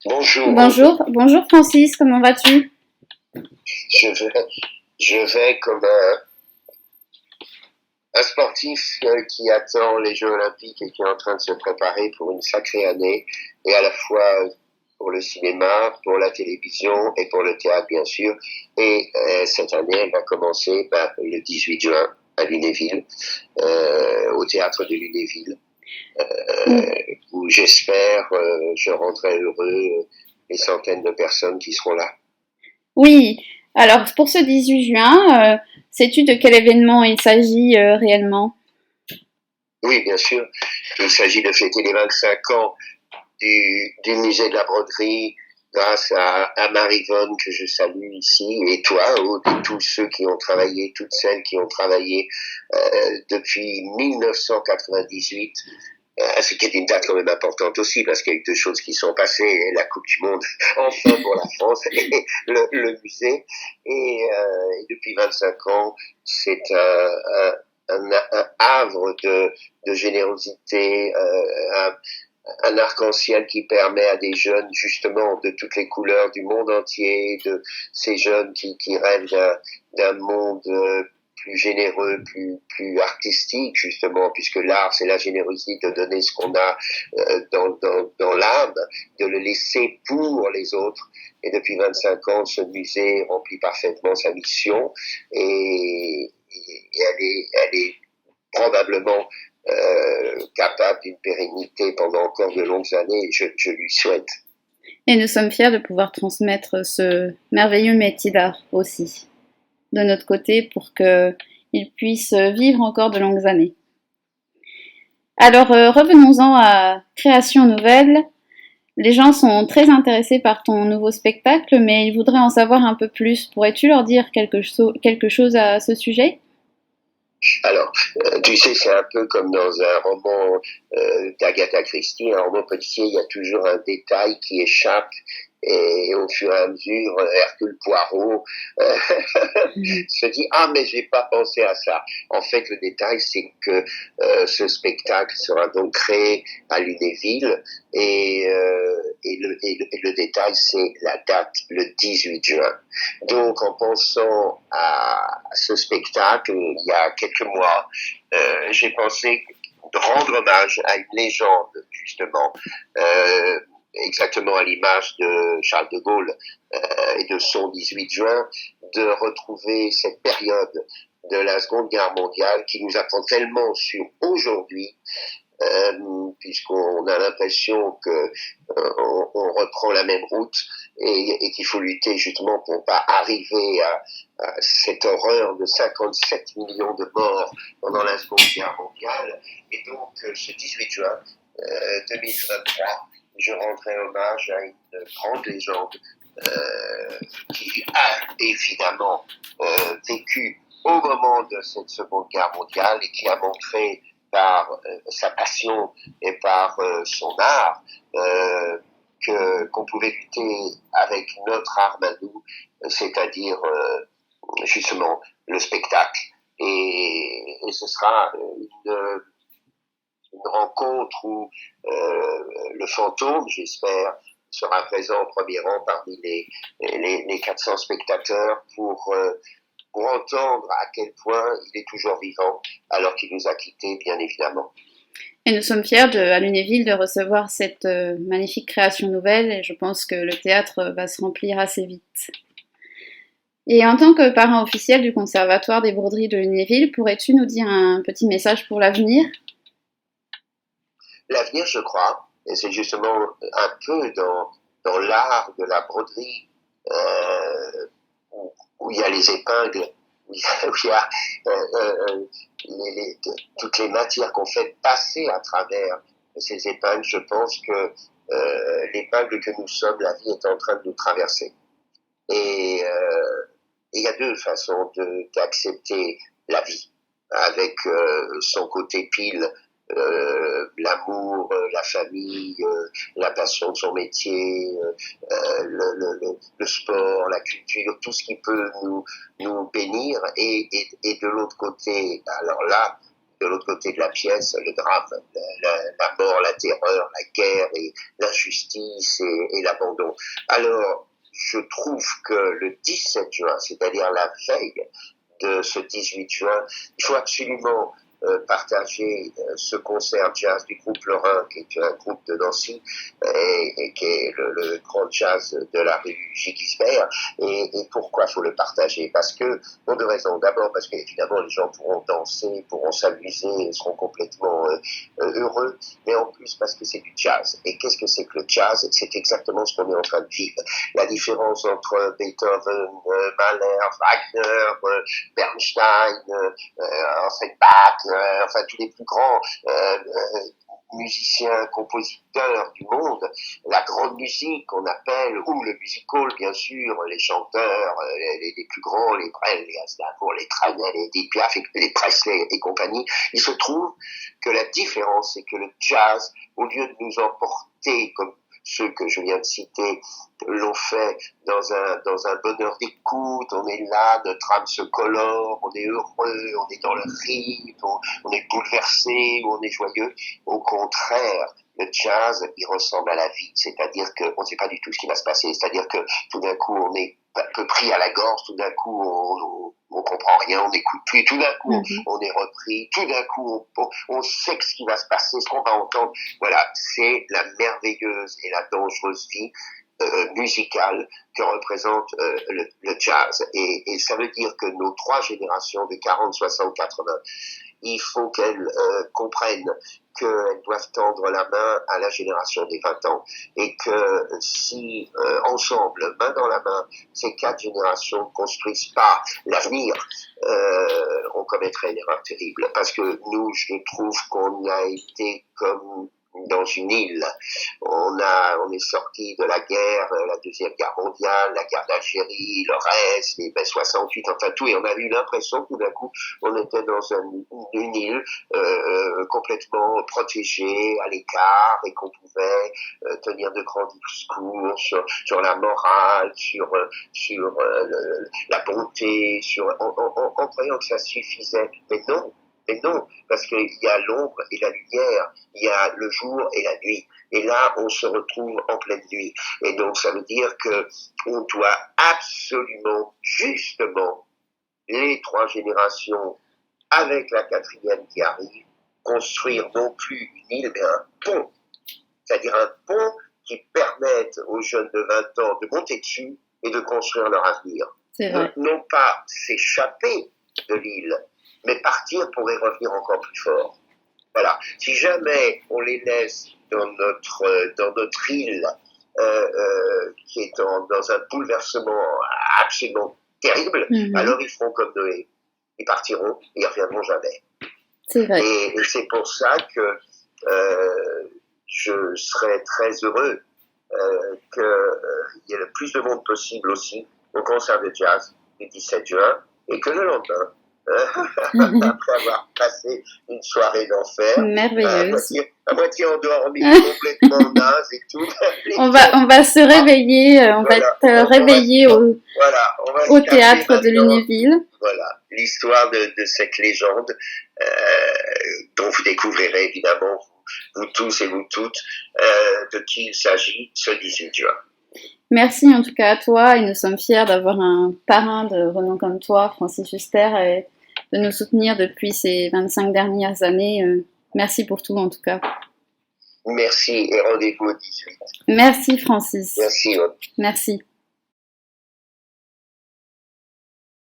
Bonjour Aude, Bonjour Francis, comment vas-tu? je vais, je vais comme un sportif qui attend les Jeux Olympiques et qui est en train de se préparer pour une sacrée année, et à la fois pour le cinéma, pour la télévision et pour le théâtre bien sûr. Et cette année, elle va commencer le 18 juin à Lunéville, au théâtre de Lunéville, où j'espère je rendrai heureux les centaines de personnes qui seront là. Oui, alors pour ce 18 juin, sais-tu de quel événement il s'agit réellement? Oui, bien sûr. Il s'agit de fêter les 25 ans du musée de la broderie grâce à Marie-Vonne que je salue ici, et toi, Aude, et tous ceux qui ont travaillé, toutes celles qui ont travaillé depuis 1998, ce qui est une date quand même importante aussi, parce qu'il y a eu deux choses qui sont passées, la Coupe du Monde, enfin pour la France, et le musée. Et depuis 25 ans, c'est un havre de générosité, un arc-en-ciel qui permet à des jeunes, justement, de toutes les couleurs du monde entier, de ces jeunes qui rêvent d'un monde plus généreux, plus artistique, justement, puisque l'art, c'est la générosité de donner ce qu'on a dans l'âme, de le laisser pour les autres. Et depuis 25 ans, ce musée remplit parfaitement sa mission, et elle est probablement capable d'une pérennité pendant encore de longues années, et je lui souhaite. Et nous sommes fiers de pouvoir transmettre ce merveilleux métier d'art aussi, de notre côté, pour qu'il puisse vivre encore de longues années. Alors revenons-en à Création Nouvelle. Les gens sont très intéressés par ton nouveau spectacle, mais ils voudraient en savoir un peu plus. Pourrais-tu leur dire quelque chose à ce sujet? Alors, tu sais, c'est un peu comme dans un roman d'Agatha Christie, un roman policier, il y a toujours un détail qui échappe, et au fur et à mesure, Hercule Poirot se dit ah mais j'ai pas pensé à ça. En fait, le détail c'est que ce spectacle sera donc créé à Lunéville, et le détail c'est la date, le 18 juin. Donc, en pensant à ce spectacle, il y a quelques mois, j'ai pensé de rendre hommage à une légende, justement, exactement à l'image de Charles de Gaulle et de son 18 juin, de retrouver cette période de la Seconde Guerre mondiale qui nous apprend tellement sur aujourd'hui, puisqu'on a l'impression que on reprend la même route, et qu'il faut lutter justement pour pas arriver à cette horreur de 57 millions de morts pendant la Seconde Guerre mondiale. Et donc, ce 18 juin 2023, je rendrai hommage à une grande légende qui a évidemment vécu au moment de cette Seconde Guerre mondiale, et qui a montré par sa passion et par son art qu'on pouvait lutter avec notre arme à nous, c'est-à-dire justement le spectacle. Et ce sera une rencontre où le fantôme, j'espère, sera présent au premier rang parmi les 400 spectateurs pour entendre à quel point il est toujours vivant alors qu'il nous a quittés, bien évidemment. Et nous sommes fiers à Lunéville de recevoir cette magnifique création nouvelle et je pense que le théâtre va se remplir assez vite. Et en tant que parrain officiel du Conservatoire des broderies de Lunéville, pourrais-tu nous dire un petit message pour l'avenir? L'avenir, je crois, et c'est justement un peu dans l'art de la broderie, où il y a les épingles, où il y a toutes les matières qu'on fait passer à travers ces épingles. Je pense que l'épingle que nous sommes, la vie est en train de nous traverser. Et il y a deux façons d'accepter la vie, avec son côté pile, l'amour, la famille, la passion de son métier, le sport, la culture, tout ce qui peut nous bénir, et de l'autre côté, alors là, de l'autre côté de la pièce, le drame, la mort, la terreur, la guerre et l'injustice et l'abandon. Alors, je trouve que le 17 juin, c'est-à-dire la veille de ce 18 juin, il faut absolument partager ce concert jazz du groupe Lorrain, qui est un groupe de Nancy, et qui est le grand jazz de la rue Gigisbert. Et pourquoi faut le partager? Parce que, pour deux raisons. D'abord, parce qu'évidemment, les gens pourront danser, pourront s'amuser, et seront complètement heureux, mais en plus parce que c'est du jazz. Et qu'est-ce que c'est que le jazz? C'est exactement ce qu'on est en train de vivre. La différence entre Beethoven, Mahler, Wagner, Bernstein, Offenbach, enfin tous les plus grands musiciens, compositeurs du monde, la grande musique qu'on appelle, ou le musical bien sûr, les chanteurs, les plus grands, les Brel, les Aznavour, les Tranel, les Edith Piaf, les Presley et compagnie, il se trouve que la différence, c'est que le jazz, au lieu de nous emporter comme ceux que je viens de citer l'ont fait dans un bonheur d'écoute, on est là, notre âme se colore, on est heureux, on est dans le rythme, on est bouleversé, on est joyeux. Au contraire, le jazz, il ressemble à la vie, c'est-à-dire qu'on ne sait pas du tout ce qui va se passer, c'est-à-dire que tout d'un coup on est un peu pris à la gorge, tout d'un coup on comprend rien, on n'écoute plus, tout d'un coup on est repris, tout d'un coup on sait ce qui va se passer, ce qu'on va entendre. Voilà, c'est la merveilleuse et la dangereuse vie musicale que représente le jazz. Et ça veut dire que nos trois générations de 40, 60, 80, il faut qu'elles comprennent qu'elles doivent tendre la main à la génération des 20 ans et que si ensemble, main dans la main, ces quatre générations ne construisent pas l'avenir, on commettrait une erreur terrible. Parce que nous, je trouve qu'on a été comme dans une île. On est sorti de la guerre, la Deuxième Guerre mondiale, la guerre d'Algérie, le reste, les mai 68, enfin tout, et on a eu l'impression tout d'un coup on était dans une île complètement protégée, à l'écart, et qu'on pouvait tenir de grands discours sur la morale, sur la bonté, en croyant que ça suffisait. Mais non, parce qu'il y a l'ombre et la lumière, il y a le jour et la nuit. Et là, on se retrouve en pleine nuit. Et donc, ça veut dire que on doit absolument, justement, les trois générations, avec la quatrième qui arrive, construire non plus une île, mais un pont. C'est-à-dire un pont qui permette aux jeunes de 20 ans de monter dessus et de construire leur avenir. Non pas s'échapper de l'île, mais partir pour y revenir encore plus fort. Voilà. Si jamais on les laisse dans notre île, qui est dans un bouleversement absolument terrible, alors ils feront comme Noé. Ils partiront et ils reviendront jamais. C'est vrai. Et c'est pour ça que je serais très heureux qu'il y ait le plus de monde possible aussi au concert de jazz du 17 juin et que le lendemain, après avoir passé une soirée d'enfer, merveilleuse, à moitié endormi, complètement naze et tout. on va se réveiller, on va être réveillé au théâtre de Lunéville. Voilà, l'histoire de cette légende dont vous découvrirez évidemment, vous tous et vous toutes, de qui il s'agit ce 18 juin. Merci en tout cas à toi, et nous sommes fiers d'avoir un parrain de renom comme toi, Francis Huster, et de nous soutenir depuis ces 25 dernières années. Merci pour tout en tout cas. Merci et rendez-vous au 18. Merci Francis. Merci. Merci.